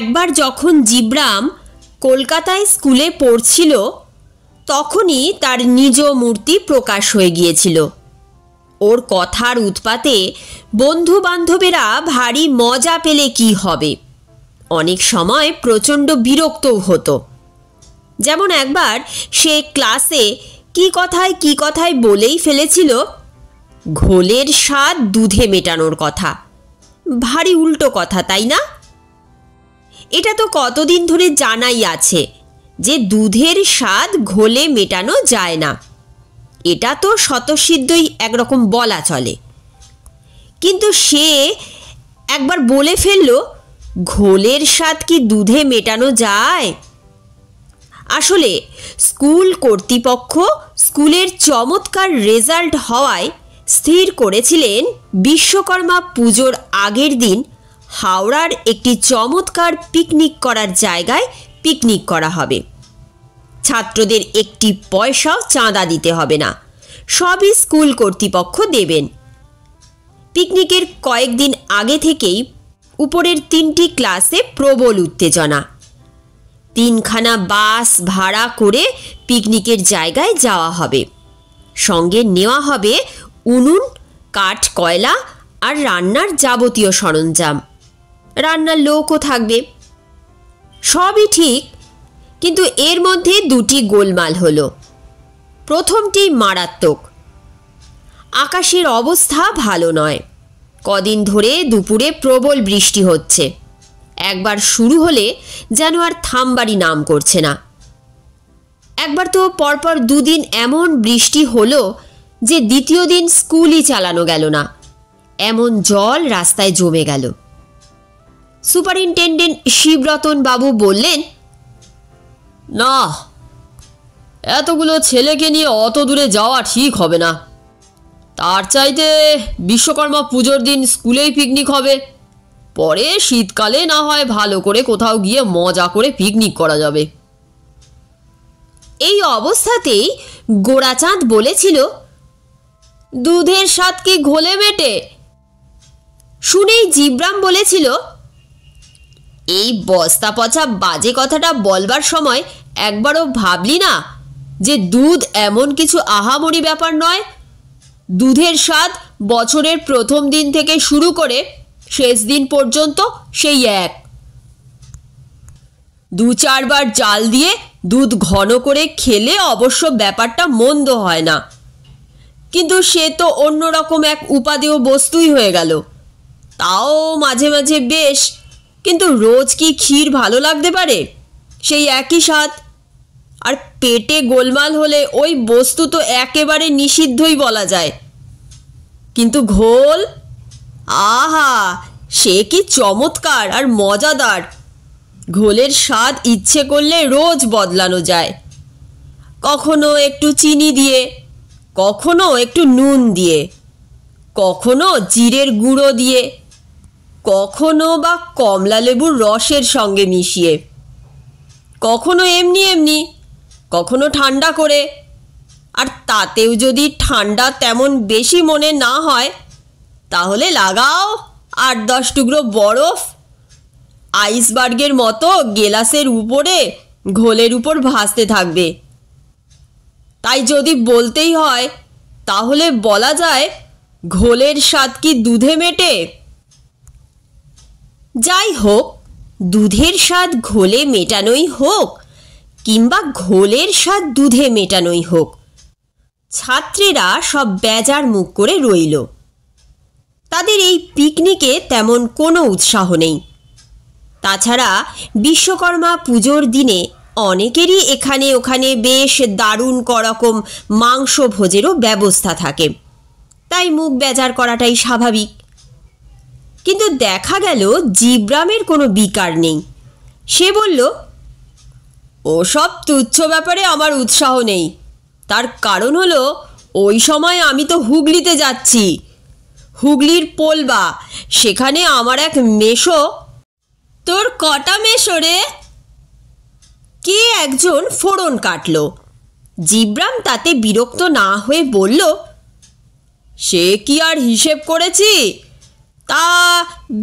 একবার যখন জিব্রাম কলকাতায় স্কুলে পড়ছিল তখনই তার নিজ মূর্তি প্রকাশ হয়ে গিয়েছিল। ওর কথার উৎপাতে বন্ধু বান্ধবেরা ভারী মজা পেলে কি হবে, অনেক সময় প্রচণ্ড বিরক্তও হতো। যেমন একবার সে ক্লাসে কি কথায় বলেই ফেলেছিল ঘোলের স্বাদ দুধে মেটানোর কথা। ভারী উল্টো কথা, তাই না? এটা তো কতদিন ধরে জানাই আছে যে দুধের স্বাদ ঘোলে মেটানো যায় না, এটা তো স্বতঃসিদ্ধই একরকম বলা চলে। কিন্তু সে একবার বলে ফেলল ঘোলের স্বাদ কি দুধে মেটানো যায়? আসলে স্কুল কর্তৃপক্ষ স্কুলের চমৎকার রেজাল্ট হওয়ায় স্থির করেছিলেন বিশ্বকর্মা পুজোর আগের দিন হাওড়ার একটি চমৎকার পিকনিক করার জায়গায় পিকনিক করা হবে। ছাত্রদের একটি পয়সাও চাঁদা দিতে হবে না, সবই স্কুল কর্তৃপক্ষ দেবেন। পিকনিকের কয়েকদিন আগে থেকেই উপরের 3টি ক্লাসে প্রবল উত্তেজনা। 3খানা বাস ভাড়া করে পিকনিকের জায়গায় যাওয়া হবে। সঙ্গে নেওয়া হবে উনুন, কাঠ, কয়লা আর রান্নার যাবতীয় সরঞ্জাম। রান্নার লোকও থাকবে। সবই ঠিক, কিন্তু এর মধ্যে 2টি গোলমাল হলো। প্রথমটি মারাত্মক। আকাশের অবস্থা ভালো নয়। কদিন ধরে দুপুরে প্রবল বৃষ্টি হচ্ছে। একবার শুরু হলে যেন আর থামবারই নাম করছে না। একবার তো পরপর 2 দিন এমন বৃষ্টি হলো যে দ্বিতীয় দিন স্কুলই চালানো গেল না, এমন জল রাস্তায় জমে গেল। সুপারিনটেন্ডেন্ট শিবরতন বাবু বললেন, না, এতগুলো ছেলেকে নিয়ে অত দূরে যাওয়া ঠিক হবে না। তার চাইতে বিশ্বকর্মা পুজোর দিন স্কুলেই পিকনিক হবে, পরে শীতকালে না হয় ভালো করে কোথাও গিয়ে মজা করে পিকনিক করা যাবে। এই অবস্থাতেই গোরাচাঁদ বলেছিল, দুধের স্বাদ কি ঘোলে মেটে? শুনেই জিব্রাম বলেছিল, এই বস্তা পচা বাজে কথাটা বলবার সময় একবারও ভাবলি না যে দুধ এমন কিছু আহামরি ব্যাপার নয়। দুধের স্বাদ বছরের প্রথম দিন থেকে শুরু করে শেষ দিন পর্যন্ত সেই এক। 2-4 বার জাল দিয়ে দুধ ঘন করে খেলে অবশ্য ব্যাপারটা মন্দ হয় না, কিন্তু সে তো অন্যরকম এক উপাদেয় বস্তুই হয়ে গেল। তাও মাঝে মাঝে বেশ, কিন্তু রোজ কি ক্ষীর ভালো লাগতে পারে? সেই একই স্বাদ। আর পেটে গোলমাল হলে ওই বস্তু তো একেবারে নিষিদ্ধই বলা যায়। কিন্তু ঘোল, আহা, সে কি চমৎকার আর মজাদার! ঘোলের স্বাদ ইচ্ছে করলে রোজ বদলানো যায়। কখনো একটু চিনি দিয়ে, কখনো একটু নুন দিয়ে, কখনো জিরের গুঁড়ো দিয়ে, কখনো বা কমলা লেবুর রসের সঙ্গে মিশিয়ে, কখনো এমনি এমনি, কখনো ঠান্ডা করে। আর তাতেও যদি ঠান্ডা তেমন বেশি মনে না হয় তাহলে লাগাও 8-10 টুকরো বরফ, আইসবার্গের মতো গেলাসের উপরে ঘোলের উপর ভাসতে থাকবে। তাই যদি বলতেই হয় তাহলে বলা যায় ঘোলের স্বাদ কি দুধে মেটে? যাই হোক, দুধের স্বাদ ঘোলে মেটানোই হোক কিংবা ঘোলের স্বাদ দুধে মেটানোই হোক, ছাত্রেরা সব বেজার মুখ করে রইল। তাদের এই পিকনিকে তেমন কোনো উৎসাহ নেই। তাছাড়া বিশ্বকর্মা পুজোর দিনে অনেকেরই এখানে ওখানে বেশ দারুণ করকম মাংস ভোজেরও ব্যবস্থা থাকে, তাই মুখ বেজার করাটাই স্বাভাবিক। কিন্তু দেখা গেল জিব্রামের কোনো বিকার নেই। সে বলল, ওসব তুচ্ছ ব্যাপারে আমার উৎসাহ নেই। তার কারণ হলো ওই সময় আমি তো হুগলিতে যাচ্ছি, হুগলির পোলবা, সেখানে আমার এক মেশো। তোর কটা মেশো রে? কে একজন ফোড়ন কাটল। জিব্রাম তাতে বিরক্ত না হয়ে বলল, সে কি আর হিসেব করেছি, তা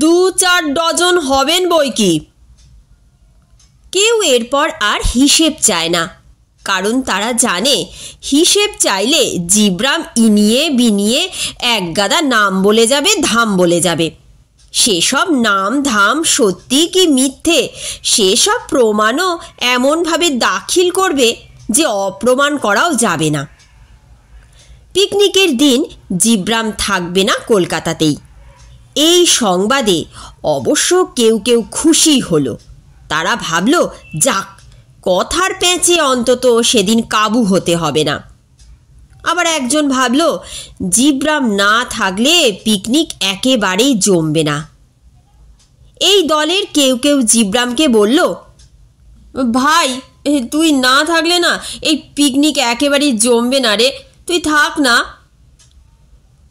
2-4 ডজন হবেন বই কি। কেউ এরপর আর হিসেব চায় না, কারণ তারা জানে হিসেব চাইলে জিব্রাম ইনিয়ে বিনিয়ে একগাদা নাম বলে যাবে, ধাম বলে যাবে। সেসব নাম ধাম সত্যি কি মিথ্যে সেসব প্রমাণও এমনভাবে দাখিল করবে যে অপ্রমাণ করাও যাবে না। পিকনিকের দিন জিব্রাম থাকবে না কলকাতাতেই। এই সংবাদে অবশ্য কেউ কেউ খুশি হলো। তারা ভাবল, যাক, কথার প্যাঁচে অন্তত সেদিন কাবু হতে হবে না। আবার একজন ভাবল, জিব্রাম না থাকলে পিকনিক একেবারেই জমবে না। এই দলের কেউ কেউ জিব্রামকে বলল, ভাই, তুই না থাকলে না এই পিকনিক একেবারেই জমবে না রে, তুই থাক না।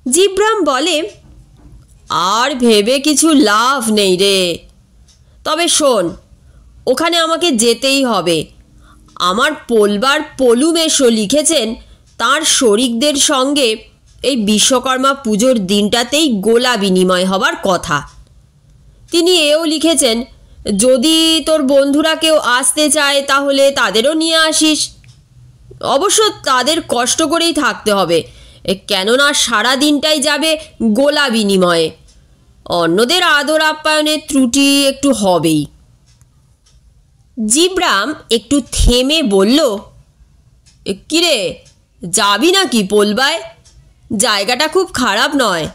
জিব্রাম বলে, আর ভেবে কিছু লাভ নেই রে, তবে শোন, ওখানে আমাকে যেতেই হবে। আমার পোলবার পলু মেশো লিখেছেন তার শরিকদের সঙ্গে এই বিশ্বকর্মা পুজোর দিনটাতেই গোলা বিনিময় হবার কথা। তিনি এও লিখেছেন, যদি তোর বন্ধুরা কেউ আসতে চায় তাহলে তাদেরও নিয়ে আসিস। অবশ্য তাদের কষ্ট করেই থাকতে হবে, কেননা সারা দিনটাই যাবে গোলা বিনিময়ে। অন্যদের আদর আপ্যায়নের ত্রুটি একটু হবেই। জিব্রাম একটু থেমে বলল, কিরে, যাবি নাকি পোলবায়? জায়গাটা খুব খারাপ নয়।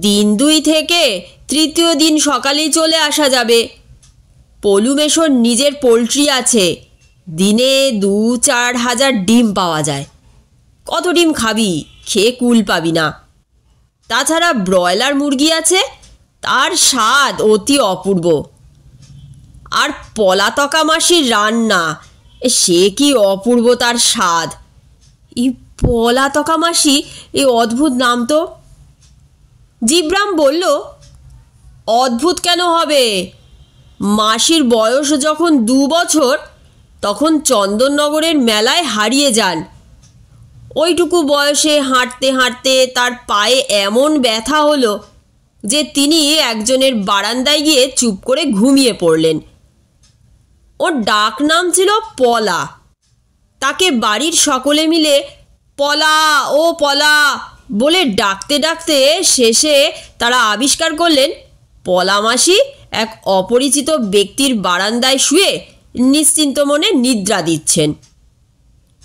দিন 2 থেকে তৃতীয় দিন সকালেই চলে আসা যাবে। পলু মেশোর নিজের পোলট্রি আছে, দিনে 2-4 হাজার ডিম পাওয়া যায়। কত ডিম খাবি? খেয়ে কুল পাবি না। তাছাড়া ব্রয়লার মুরগি আছে, তার স্বাদ অতি অপূর্ব। আর পলাতকা মাসির রান্না, সে কি অপূর্ব তার স্বাদ। এই পলাতকা মাসি, এই অদ্ভুত নাম তো। জিব্রাম বলল, অদ্ভুত কেন হবে? মাসির বয়স যখন 2 বছর, তখন চন্দননগরের মেলায় হারিয়ে যান। ওইটুকু বয়সে হাঁটতে হাঁটতে তার পায়ে এমন ব্যথা হলো যে তিনি একজনের বারান্দায় গিয়ে চুপ করে ঘুমিয়ে পড়লেন। ওর ডাক নাম ছিল পলা। তাকে বাড়ির সকলে মিলে পলা, ও পলা বলে ডাকতে ডাকতে শেষে তারা আবিষ্কার করলেন পলা মাসি এক অপরিচিত ব্যক্তির বারান্দায় শুয়ে নিশ্চিন্ত মনে নিদ্রা দিচ্ছেন।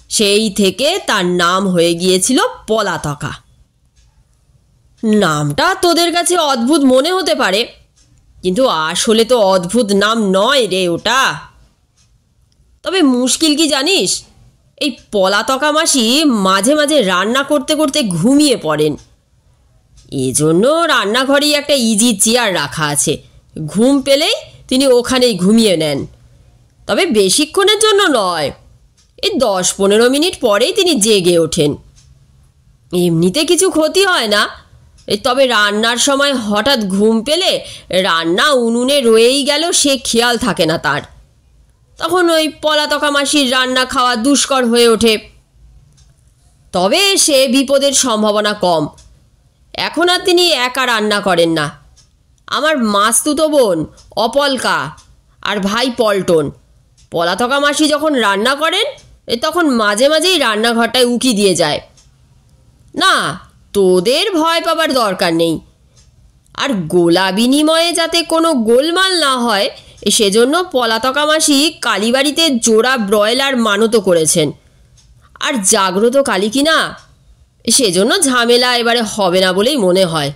সেই থেকে তার নাম হয়ে গিয়েছিল পলাতকা। নামটা তোদের কাছে অদ্ভুত মনে হতে পারে, কিন্তু আসলে তো অদ্ভুত নাম নয় রে ওটা। তবে মুশকিল কি জানিস, এই পলাতকা মাসি মাঝে মাঝে রান্না করতে করতে ঘুমিয়ে পড়েন। এজন্য রান্নাঘরেই একটা ইজি চেয়ার রাখা আছে, ঘুম পেলেই তিনি ওখানেই ঘুমিয়ে নেন। তবে বেশিক্ষণের জন্য নয়, এই 10-15 মিনিট পরেই তিনি জেগে ওঠেন। এমনিতে কিছু ক্ষতি হয় না, তবে রান্নার সময় হঠাৎ ঘুম পেলে রান্না উনুনে রয়েই গেল সে খেয়াল থাকে না তার। তখন ওই পলাতকা মাসির রান্না খাওয়া দুষ্কর হয়ে ওঠে। তবে সে বিপদের সম্ভাবনা কম। এখন আর তিনি একা রান্না করেন না। আমার মাস্তুতো বোন অপলকা আর ভাই পল্টন, পলাতকা মাসি যখন রান্না করেন তখন মাঝে মাঝেই রান্নাঘরটায় উকি দিয়ে যায়। না, তোদের ভয় পাবার দরকার নেই। আর গোলা বিনিময়ে যাতে কোনো গোলমাল না হয় সেজন্য পলাতকা মাসি কালীবাড়িতে জোড়া ব্রয়লার মানত করেছেন। আর জাগ্রত কালী কিনা, সেজন্য ঝামেলা এবারে হবে না বলেই মনে হয়।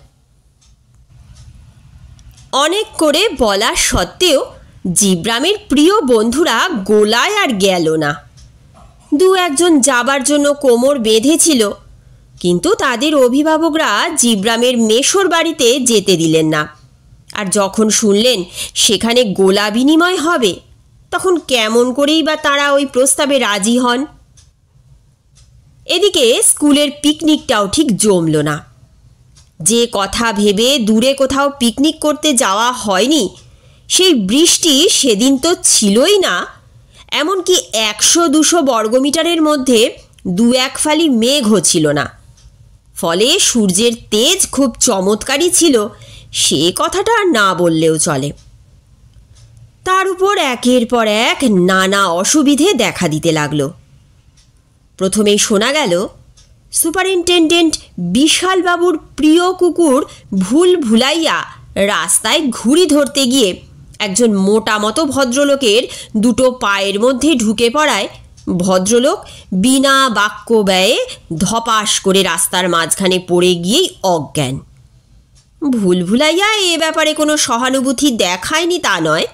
অনেক করে বলা সত্ত্বেও জিব্রামের প্রিয় বন্ধুরা গোলায় আর গেল না। 2-1 যাবার জন্য কোমর বেঁধেছিল, কিন্তু তাদের অভিভাবকরা জিব্রামের মেশোর বাড়িতে যেতে দিলেন না। আর যখন শুনলেন সেখানে গোলা বিনিময় হবে, তখন কেমন করেই বা তারা ওই প্রস্তাবে রাজি হন। এদিকে স্কুলের পিকনিকটাও ঠিক জমল না। যে কথা ভেবে দূরে কোথাও পিকনিক করতে যাওয়া হয়নি, সেই বৃষ্টি সেদিন তো ছিলই না। এমনকি 100-200 বর্গমিটারের মধ্যে 2-1 ফালি মেঘও ছিল না। ফলে সূর্যের তেজ খুব চমৎকারই ছিল, সে কথাটা না বললেও চলে। তার উপর একের পর এক নানা অসুবিধে দেখা দিতে লাগলো। প্রথমেই শোনা গেল সুপারিনটেনডেন্ট বিশালবাবুর প্রিয় কুকুর ভুলভুলাইয়া রাস্তায় ঘুড়ি ধরতে গিয়ে একজন মোটা মতো ভদ্রলোকের দুটো পায়ের মধ্যে ঢুকে পড়ায় ভদ্রলোক বিনা বাক্য ব্যয়ে ধপাস করে রাস্তার মাঝখানে পড়ে গিয়েই অজ্ঞান। ভুলভুলাইয়া এ ব্যাপারে কোনো সহানুভূতি দেখায়নি তা নয়,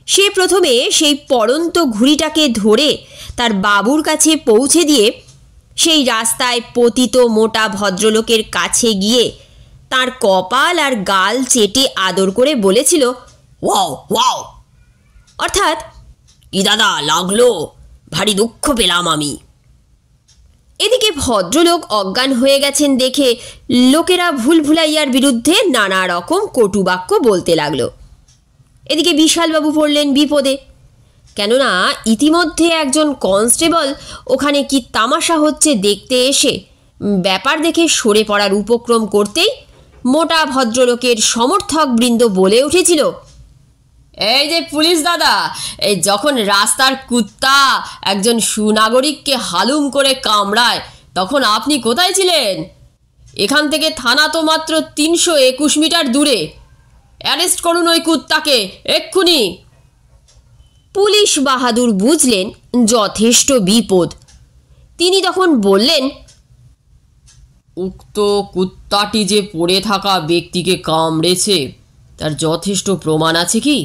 সে প্রথমে সেই পড়ন্ত ঘুড়িটাকে ধরে তার বাবুর কাছে পৌঁছে দিয়ে সেই রাস্তায় পতিত মোটা ভদ্রলোকের কাছে গিয়ে তার কপাল আর গাল চেটে আদর করে বলেছিল, ওয়াও ওয়াও, অর্থাৎ কি দাদা লাগলো, ভারী দুঃখ পেলাম আমি। এদিকে ভদ্রলোক অজ্ঞান হয়ে গেছেন দেখে লোকেরা ভুলভুলাইয়ার বিরুদ্ধে নানা রকম কটুবাক্য বলতে লাগলো। এদিকে বিশালবাবু পড়লেন বিপদে, কেননা ইতিমধ্যে একজন কনস্টেবল ওখানে কি তামাশা হচ্ছে দেখতে এসে ব্যাপার দেখে সরে পড়ার উপক্রম করতেই মোটা ভদ্রলোকের সমর্থকবৃন্দ বলে উঠেছিল, এই যে পুলিশ দাদা, এই যখন রাস্তার কুত্তা একজন সুনাগরিককে হালুম করে কামড়ায় তখন আপনি কোথায় ছিলেন? এখান থেকে থানা তো মাত্র 321 মিটার দূরে। অ্যারেস্ট করুন ওই কুত্তাকে এক্ষুনি। পুলিশ বাহাদুর বুঝলেন যথেষ্ট বিপদ। তিনি তখন বললেন, উক্ত কুত্তাটি যে পড়ে থাকা ব্যক্তিকে কামড়েছে তার যথেষ্ট প্রমাণ আছে কি?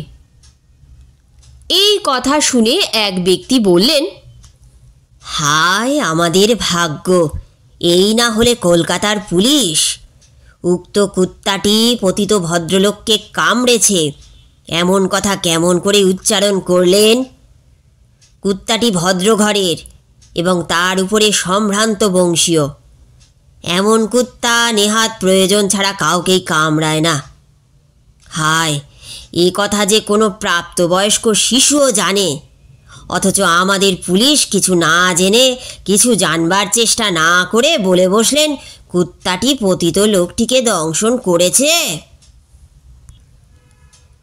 এই কথা শুনে এক ব্যক্তি বললেন, হায় আমাদের ভাগ্য, এই না হলে কলকাতার পুলিশ। উক্ত কুত্তাটি পতিত ভদ্রলোককে কামড়েছে এমন কথা কেমন করে উচ্চারণ করলেন? কুত্তাটি ভদ্রঘরের এবং তার উপরে সম্ভ্রান্ত বংশীয়। এমন কুত্তা নেহাত প্রয়োজন ছাড়া কাউকেই কামড়ায় না। হায়, এ কথা যে কোনো প্রাপ্তবয়স্ক শিশুও জানে, অথচ আমাদের পুলিশ কিছু না জেনে, কিছু জানবার চেষ্টা না করে বলে বসলেন কুত্তাটি পতিত লোকটিকে দংশন করেছে।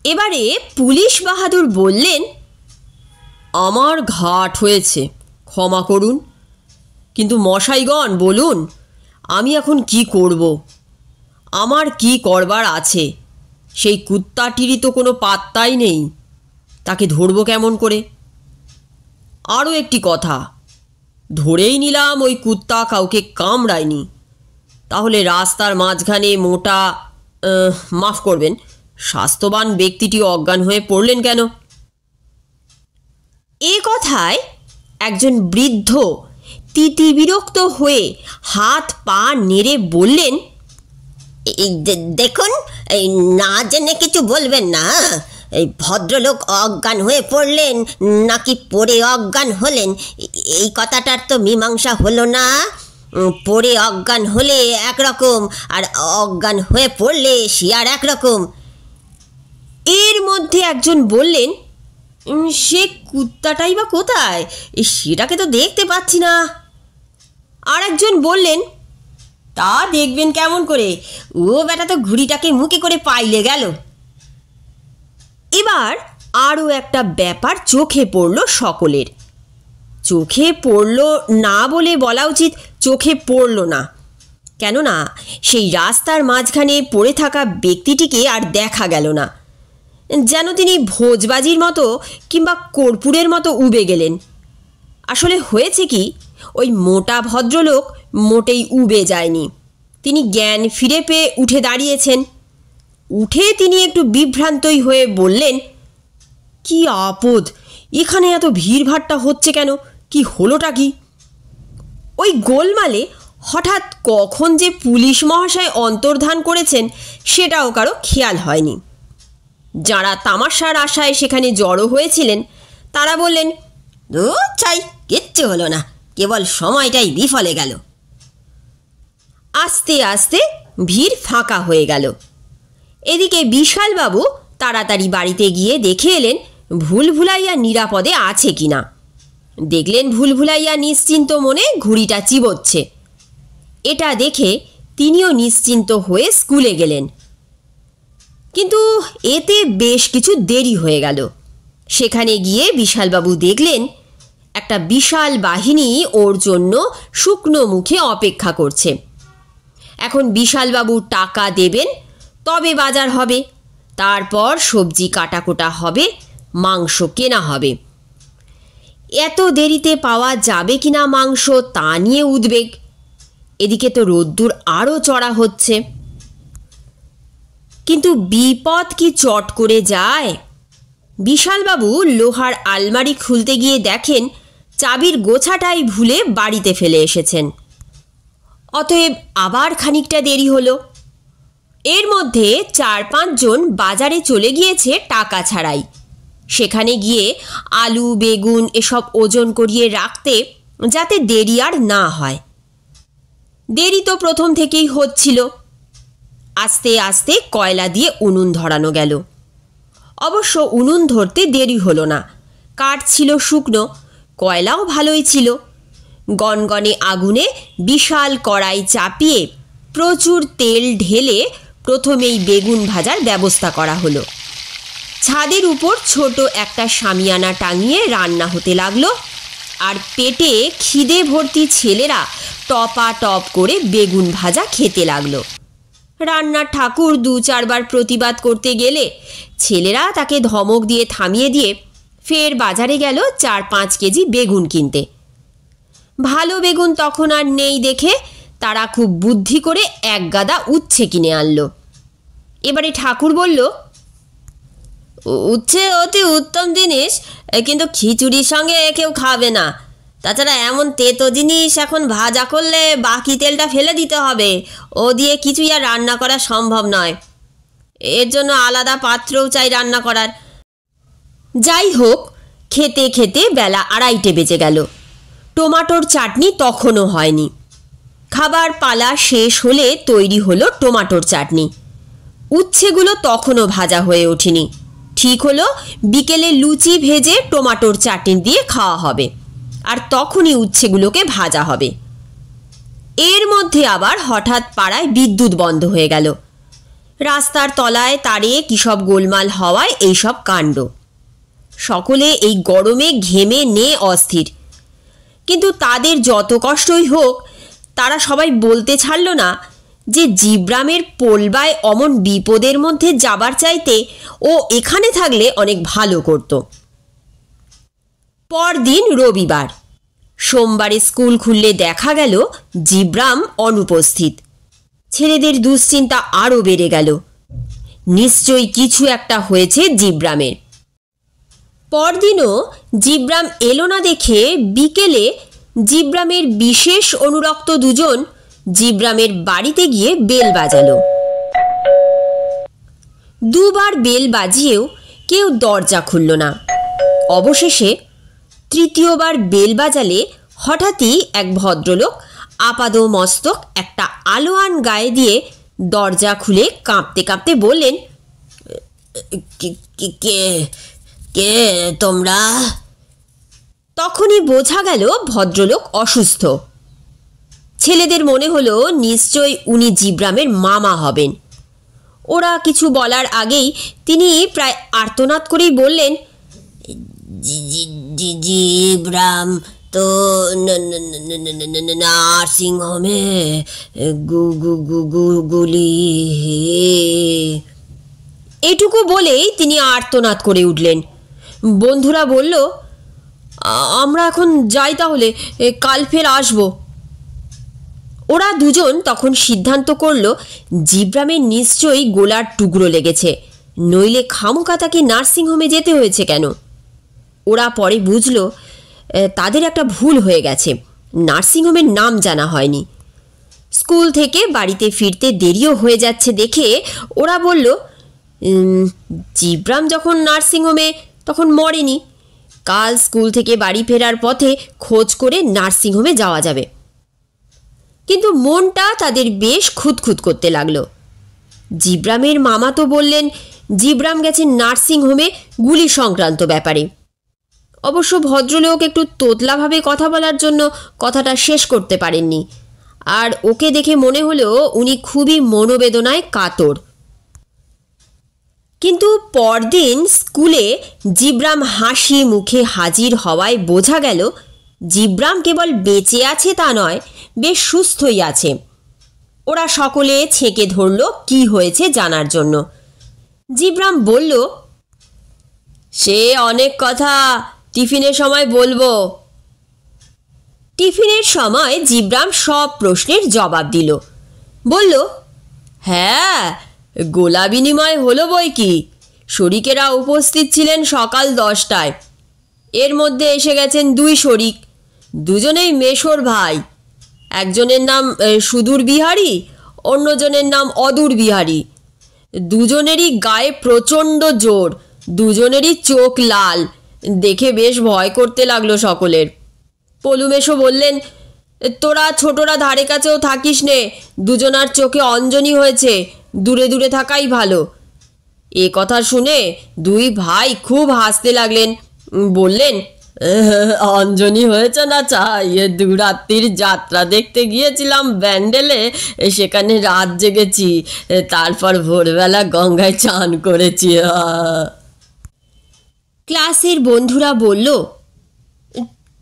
এবারে পুলিশ বাহাদুর বললেন, আমার ঘাট হয়েছে, ক্ষমা করুন, কিন্তু মশাইগণ বলুন আমি এখন কি করব? আমার কি করবার আছে? সেই কুত্তাটিরই তো কোনো পাত্তাই নেই, তাকে ধরব কেমন করে? আরও একটি কথা, ধরেই নিলাম ওই কুত্তা কাউকে কামড়ায়নি, তাহলে রাস্তার মাঝখানে মোটা মাফ করবেন, স্বাস্থ্যবান ব্যক্তিটি অজ্ঞান হয়ে পড়লেন কেন? এ কথায় একজন বৃদ্ধ তিতিবিরক্ত হয়ে হাত পা নেড়ে বললেন, দেখুন, এই না জেনে কিছু বলবেন না। এই ভদ্রলোক অজ্ঞান হয়ে পড়লেন নাকি পড়ে অজ্ঞান হলেন, এই কথাটার তো মীমাংসা হলো না। পড়ে অজ্ঞান হলে একরকম, আর অজ্ঞান হয়ে পড়লে সে আর একরকম। এর মধ্যে একজন বললেন, সে কুত্তাটাই বা কোথায়, সেটাকে তো দেখতে পাচ্ছি না। আর একজন বললেন, তা দেখবেন কেমন করে, ও বেটা তো ঘুড়িটাকে মুখে করে পাইলে গেল। এবার আরও একটা ব্যাপার চোখে পড়ল সকলের। চোখে পড়ল না বলে বলা উচিত চোখে পড়ল না, কেননা সেই রাস্তার মাঝখানে পড়ে থাকা ব্যক্তিটিকে আর দেখা গেল না, যেন তিনি ভোজবাজির মতো কিংবা কর্পূরের মতো উবে গেলেন। আসলে হয়েছে কি, ওই মোটা ভদ্রলোক মোটেই উবে যায়নি, তিনি জ্ঞান ফিরে পেয়ে উঠে দাঁড়িয়েছেন। উঠে তিনি একটু বিভ্রান্তই হয়ে বললেন, কি আপদ, এখানে এত ভিড়ভাট্টা হচ্ছে কেন, কি হলোটা কি? ওই গোলমালে হঠাৎ কখন যে পুলিশ মহাশয় অন্তর্ধান করেছেন সেটাও কারো খেয়াল হয়নি। যারা তামাশার আশায় সেখানে জড়ো হয়েছিলেন তারা বললেন, চাই কিচ্ছু হলো না, কেবল সময়টাই বিফলে গেল। আস্তে আস্তে ভিড় ফাঁকা হয়ে গেল। এদিকে বিশালবাবু তাড়াতাড়ি বাড়িতে গিয়ে দেখে এলেন ভুলভুলাইয়া নিরাপদে আছে কিনা। দেখলেন ভুলভুলাইয়া নিশ্চিন্ত মনে ঘুড়িটা চিবোচ্ছে। এটা দেখে তিনিও নিশ্চিন্ত হয়ে স্কুলে গেলেন। কিন্তু এতে বেশ কিছু দেরি হয়ে গেল। সেখানে গিয়ে বিশালবাবু দেখলেন একটা বিশাল বাহিনী ওর জন্য শুকনো মুখে অপেক্ষা করছে। এখন বিশালবাবু টাকা দেবেন, তবে বাজার হবে, তারপর সবজি কাটাকুটা হবে, মাংস কেনা হবে। এত দেরিতে পাওয়া যাবে কিনা মাংস তা নিয়ে উদ্বেগ। এদিকে তো রোদ্দুর আরও চড়া হচ্ছে। কিন্তু বিপদ কি চট করে যায়? বিশালবাবু লোহার আলমারি খুলতে গিয়ে দেখেন চাবির গোছাটাই ভুলে বাড়িতে ফেলে এসেছেন। অতএব আবার খানিকটা দেরি হলো। এর মধ্যে 4-5 জন বাজারে চলে গিয়েছে টাকা ছাড়াই। সেখানে গিয়ে আলু বেগুন এসব ওজন করিয়ে রাখতে, যাতে দেরি আর না হয়। দেরি তো প্রথম থেকেই হচ্ছিল। আস্তে আস্তে কয়লা দিয়ে উনুন ধরানো গেল। অবশ্য উনুন ধরতে দেরি হলো না, কাঠ ছিল শুকনো, কয়লাও ভালোই ছিল। গনগনে আগুনে বিশাল কড়াই চাপিয়ে প্রচুর তেল ঢেলে প্রথমেই বেগুন ভাজার ব্যবস্থা করা হলো। ছাদের উপর ছোট একটা শামিয়ানা টাঙিয়ে রান্না হতে লাগলো, আর পেটে খিদে ভর্তি ছেলেরা টপা টপ করে বেগুন ভাজা খেতে লাগলো। রান্নার ঠাকুর 2-4 বার প্রতিবাদ করতে গেলে ছেলেরা তাকে ধমক দিয়ে থামিয়ে দিয়ে ফের বাজারে গেল 4-5 কেজি বেগুন কিনতে। ভালো বেগুন তখন আর নেই দেখে তারা খুব বুদ্ধি করে এক গাদা উচ্ছে কিনে আনলো। এবারে ঠাকুর বলল, উচ্ছে অতি উত্তম জিনিস, কিন্তু খিচুড়ির সঙ্গে কেউ খাবে না। তাছাড়া এমন তেতো জিনিস এখন ভাজা করলে বাকি তেলটা ফেলে দিতে হবে, ও দিয়ে কিছুই আর রান্না করা সম্ভব নয়। এর জন্য আলাদা পাত্রও চাই রান্না করার। যাই হোক, খেতে খেতে বেলা 2:30 বেজে গেল। টমাটোর চাটনি তখনও হয়নি। খাবার পালা শেষ হলে তৈরি হলো টমাটোর চাটনি। উচ্ছেগুলো তখনও ভাজা হয়ে ওঠেনি। ঠিক হলো বিকেলে লুচি ভেজে টমাটোর চাটনি দিয়ে খাওয়া হবে, আর তখনই উচ্ছেগুলোকে ভাজা হবে। এর মধ্যে আবার হঠাৎ পাড়ায় বিদ্যুৎ বন্ধ হয়ে গেল। রাস্তার তলায় তারে কী সব গোলমাল হওয়ায় এইসব কাণ্ড। সকলে এই গরমে ঘেমে নে অস্থির। কিন্তু তাদের যত কষ্টই হোক, তারা সবাই বলতে ছাড়ল না যে জিব্রামের পোলবায় অমন বিপদের মধ্যে যাবার চাইতে ও এখানে থাকলে অনেক ভালো করত। পরদিন রবিবার। সোমবারে স্কুল খুললে দেখা গেল জিব্রাম অনুপস্থিত। ছেলেদের দুশ্চিন্তা আরও বেড়ে গেল। নিশ্চয়ই কিছু একটা হয়েছে জিব্রামের। পরদিনও জিব্রাম এলো না দেখে বিকেলে জিব্রামের বিশেষ অনুরক্ত 2 জন জিব্রামের বাড়িতে গিয়ে বেল বাজালো। 2 বার বেল বাজিয়েও কেউ দরজা খুলল না। অবশেষে 3য় বার বেল বাজালে হঠাৎই এক ভদ্রলোক আপাদমস্তক একটা আলোয়ান গায়ে দিয়ে দরজা খুলে কাঁপতে কাঁপতে বললেন, কে কে তোমরা? তখনই বোঝা গেল ভদ্রলোক অসুস্থ। ছেলেদের মনে হলো নিশ্চয়ই উনি জিব্রামের মামা হবেন। ওরা কিছু বলার আগেই তিনি প্রায় আর্তনাদ করেই বললেন, জিব্রাম তো নার্সিং হোমে গুলি। এটুকু বলেই তিনি আর্তনাদ করে উঠলেন। বন্ধুরা বলল, আমরা এখন যাই, তাহলে কাল ফের আসবো। ওরা 2 জন তখন সিদ্ধান্ত করল জিব্রামের নিশ্চয়ই গোলার টুকরো লেগেছে, নইলে খামোকা তাকে নার্সিংহোমে যেতে হয়েছে কেন। ওরা পরে বুঝল তাদের একটা ভুল হয়ে গেছে, নার্সিংহোমের নাম জানা হয়নি। স্কুল থেকে বাড়িতে ফিরতে দেরিও হয়ে যাচ্ছে দেখে ওরা বলল, জিব্রাম যখন নার্সিংহোমে তখন মরেনি, কাল স্কুল থেকে বাড়ি ফেরার পথে খোঁজ করে নার্সিংহোমে যাওয়া যাবে। কিন্তু মনটা তাদের বেশ খুঁতখুত করতে লাগলো। জিব্রামের মামা তো বললেন জিব্রাম গেছে নার্সিংহোমে গুলি সংক্রান্ত ব্যাপারে। অবশ্য ভদ্রলোক একটু তোতলাভাবে কথা বলার জন্য কথাটা শেষ করতে পারেননি, আর ওকে দেখে মনে হলো উনি খুবই মনোবেদনায় কাতর। কিন্তু পরদিন স্কুলে জিব্রাম হাসি মুখে হাজির হওয়ায় বোঝা গেল জিব্রাম কেবল বেঁচে আছে তা নয়, বেশ সুস্থই আছে। ওরা সকলে ছেঁকে ধরল কি হয়েছে জানার জন্য। জিব্রাম বলল, সে অনেক কথা, টিফিনের সময় বলবো। টিফিনের সময় জিব্রাম সব প্রশ্নের জবাব দিল। বলল, হ্যাঁ, গোলা বিনিময় হলো বই কি। শরিকেরা উপস্থিত ছিলেন সকাল 10টায়। এর মধ্যে এসে গেছেন 2 শরিক, দুজনেই মেশোর ভাই। একজনের নাম সুদূর বিহারী, অন্যজনের নাম অদূর বিহারী। দুজনেরই গায়ে প্রচণ্ড জোর, দুজনেরই চোখ লাল। দেখে বেশ ভয় করতে লাগলো সকলের। পলু মেশো বললেন, তোরা ছোটরা ধারে কাছেও থাকিস নে, দুজনার চোখে অঞ্জনি হয়েছে, দূরে দূরে থাকাই ভালো। এ কথা শুনে 2 ভাই খুব হাসতে লাগলেন। বললেন, অঞ্জনি হয়েছে না চাই, 2 রাত্রির যাত্রা দেখতে গিয়েছিলাম ব্যান্ডেলে, সেখানে রাত জেগেছি, তারপর ভোরবেলা গঙ্গায় চান করেছি। ক্লাসের বন্ধুরা বলল,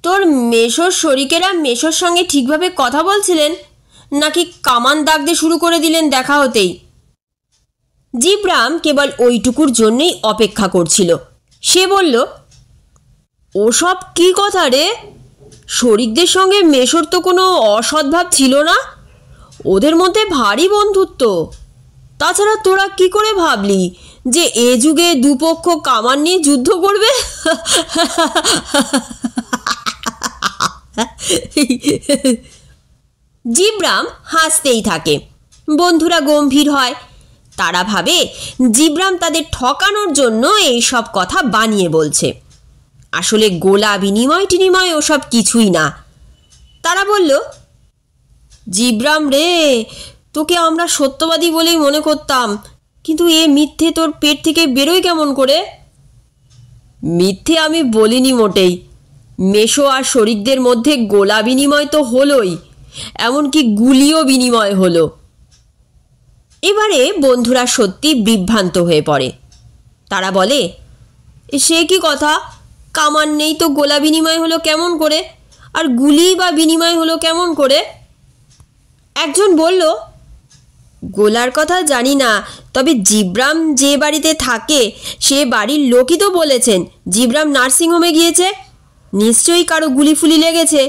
তোর মেশোর শরিকেরা মেশোর সঙ্গে ঠিকভাবে কথা বলছিলেন নাকি কামান দাগতে শুরু করে দিলেন দেখা হতেই? জিব্রাম কেবল ওইটুকুর জন্যেই অপেক্ষা করছিল। সে বলল, ওসব কি কথা রে? শরিকদের সঙ্গে মেশোর তো কোনো অসদ্ভাব ছিল না, ওদের মধ্যে ভারী বন্ধুত্ব। তাছাড়া তোরা কি করে ভাবলি যে এ যুগে দুপক্ষ কামান নিয়ে যুদ্ধ করবে? জিব্রাম হাসতেই থাকে। বন্ধুরা গম্ভীর হয়। তারা ভাবে জিব্রাম তাদের ঠকানোর জন্য এইসব কথা বানিয়ে বলছে। আসলে গোলা বিনিময় টিনিময় ওসব কিছুই না। তারা বলল, জিব্রাম রে, তোকে আমরা সত্যবাদী বলেই মনে করতাম, কিন্তু এ মিথ্যে তোর পেট থেকে বেরোয় কেমন করে? মিথ্যে আমি বলিনি মোটেই। মেশো আর শরিকদের মধ্যে গোলা বিনিময় তো হলোই, এমনকি গুলিও বিনিময় হলো। এবারে বন্ধুরা সত্যি বিভ্রান্ত হয়ে পড়ে। তারা বলে, সে কি কথা? কামান নেই তো গোলা বিনিময় হলো কেমন করে? আর গুলি বা বিনিময় হলো কেমন করে? একজন বলল, গোলার কথা জানি না, তবে জিব্রাম যে বাড়িতে থাকে সে বাড়ির লোকই তো বলেছেন জিব্রাম নার্সিংহোমে গিয়েছে, নিশ্চয়ই কারো গুলি ফুলি লেগেছে।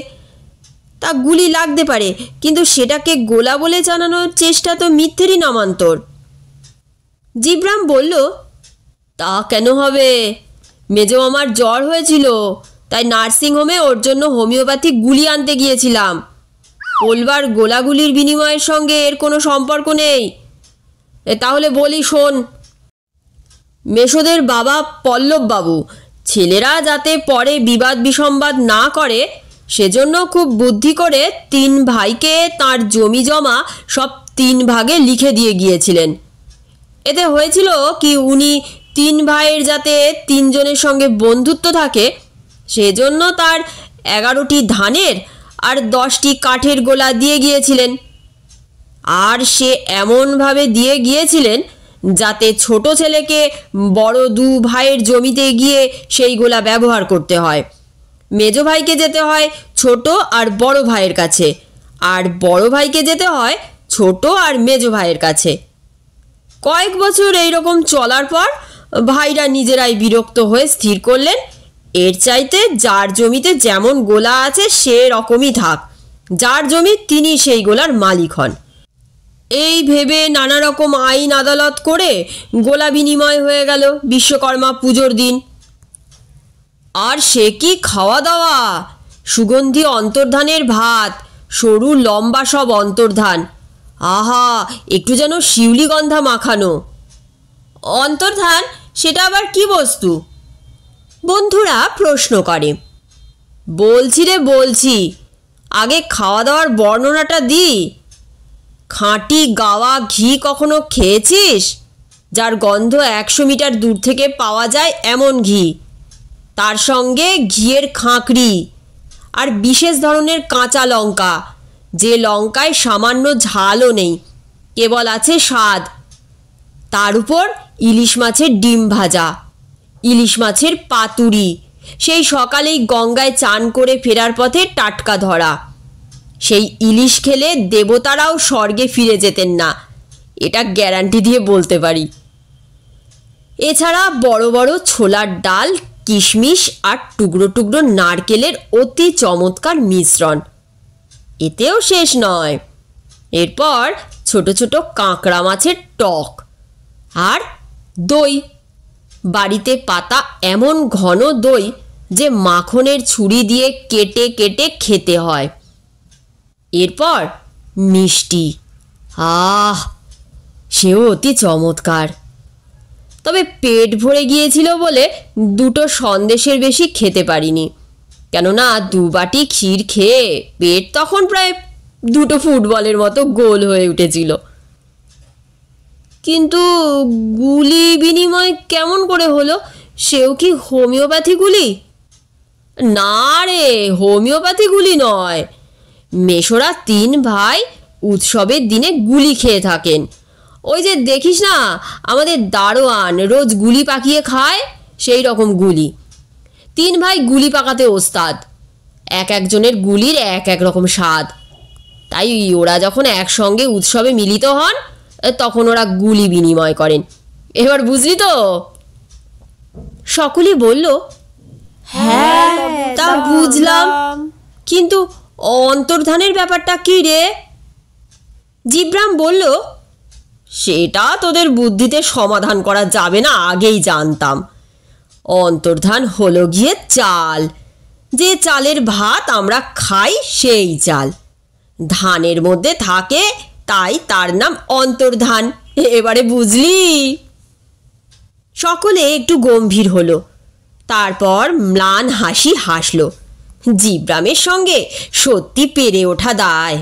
তা গুলি লাগতে পারে, কিন্তু সেটাকে গোলা বলে জানানোর চেষ্টা তো মিথ্যেরই নামান্তর। জিব্রাম বলল, তা কেন হবে? মেজো আমার জ্বর হয়েছিল, তাই নার্সিংহোমে ওর জন্য হোমিওপ্যাথিক গুলি আনতে গিয়েছিলাম। পোলবার গোলাগুলির বিনিময়ের সঙ্গে এর কোনো সম্পর্ক নেই। তাহলে বলি শোন। মেশোদের বাবা পল্লববাবু ছেলেরা যাতে পরে বিবাদ বিসম্বাদ না করে সেজন্য খুব বুদ্ধি করে 3 ভাইকে তার জমি জমা সব 3 ভাগে লিখে দিয়ে গিয়েছিলেন। এতে হয়েছিল কি, উনি 3 ভাইয়ের যাতে 3 জনের সঙ্গে বন্ধুত্ব থাকে সেজন্য তার 11টি ধানের আর 10টি কাঠের গোলা দিয়ে গিয়েছিলেন। আর সে এমনভাবে দিয়ে গিয়েছিলেন যাতে ছোট ছেলেকে বড় 2 ভাইয়ের জমিতে গিয়ে সেই গোলা ব্যবহার করতে হয়। মেজো ভাইকে যেতে হয় ছোট আর বড় ভাইয়ের কাছে, আর বড় ভাইকে যেতে হয় ছোট আর মেজো ভাইয়ের কাছে। কয়েক বছর এইরকম চলার পর ভাইরা নিজেরাই বিরক্ত হয়ে স্থির করলেন, এর চাইতে যার জমিতে যেমন গোলা আছে সে রকমই থাক, যার জমি তিনি সেই গোলার মালিক হন। এই ভেবে নানা রকম আইন আদালত করে গোলা বিনিময় হয়ে গেল বিশ্বকর্মা পুজোর দিন। আর সে কি খাওয়া দাওয়া! সুগন্ধি অন্তর্ধানের ভাত, সরু লম্বা সব অন্তর্ধান, আহা, একটু যেন শিউলি গন্ধা মাখানো। অন্তর্ধান সেটা আবার কি বস্তু? বন্ধুরা প্রশ্ন করে। বলছি, আগে খাওয়া দাওয়ার বর্ণনাটা দিই। খাঁটি গাওয়া ঘি কখনো খেয়েছিস? যার গন্ধ 100 মিটার দূর থেকে পাওয়া যায় এমন ঘি, তার সঙ্গে ঘিয়ের খাঁকড়ি আর বিশেষ ধরনের কাঁচা লঙ্কা, যে লঙ্কায় সামান্য ঝালও নেই, কেবল আছে স্বাদ। তার উপর ইলিশ মাছের ডিম ভাজা, ইলিশ মাছের পাতুরি, সেই সকালেই গঙ্গায় চান করে ফেরার পথে টাটকা ধরা। সেই ইলিশ খেলে দেবতারাও স্বর্গে ফিরে যেতেন না, এটা গ্যারান্টি দিয়ে বলতে পারি। এছাড়া বড় বড় ছোলার ডাল, কিশমিশ আর টুকরো টুকরো নারকেলের অতি চমৎকার মিশ্রণ। এতেও শেষ নয়, এরপর ছোট ছোট কাঁকড়া মাছের টক আর দই, বাড়িতে পাতা এমন ঘন দই যে মাখনের ছুরি দিয়ে কেটে কেটে খেতে হয়। এরপর মিষ্টি, সেও অতি চমৎকার। তবে পেট ভরে গিয়েছিল বলে দুটো সন্দেশের বেশি খেতে পারিনি, কেননা 2 বাটি ক্ষীর খেয়ে পেট তখন প্রায় 2টো ফুটবলের মতো গোল হয়ে উঠেছিল। কিন্তু গুলি বিনিময় কেমন করে হলো? সেও কি হোমিওপ্যাথি গুলি? না রে, হোমিওপ্যাথি গুলি নয়। মেশোরা 3 ভাই উৎসবের দিনে গুলি খেয়ে থাকেন। ওই যে দেখিস না আমাদের দারোয়ান রোজ গুলি পাকিয়ে খায়, সেই রকম গুলি। 3 ভাই গুলি পাকাতে ওস্তাদ, এক একজনের গুলির এক এক রকম স্বাদ। তাই ওরা যখন একসঙ্গে উৎসবে মিলিত হন তখন ওরা গুলি বিনিময় করেন। এবার বুঝলি তো? সকলে বলল, হ্যাঁ তা বুঝলাম, কিন্তু অন্তর্ধানের ব্যাপারটা কি রে? জিব্রাম বলল, সেটা তোদের বুদ্ধিতে সমাধান করা যাবে না, আগেই জানতাম। অন্তর্ধান হলো গিয়ে চাল, যে চালের ভাত আমরা খাই সেই চাল ধানের মধ্যে থাকে, তাই তার নাম অন্তর্ধান। এবারে বুঝলি? সকলে একটু গম্ভীর হলো, তারপর ম্লান হাসি হাসল। জিব্রামের সঙ্গে সত্যি পেরে ওঠা দায়।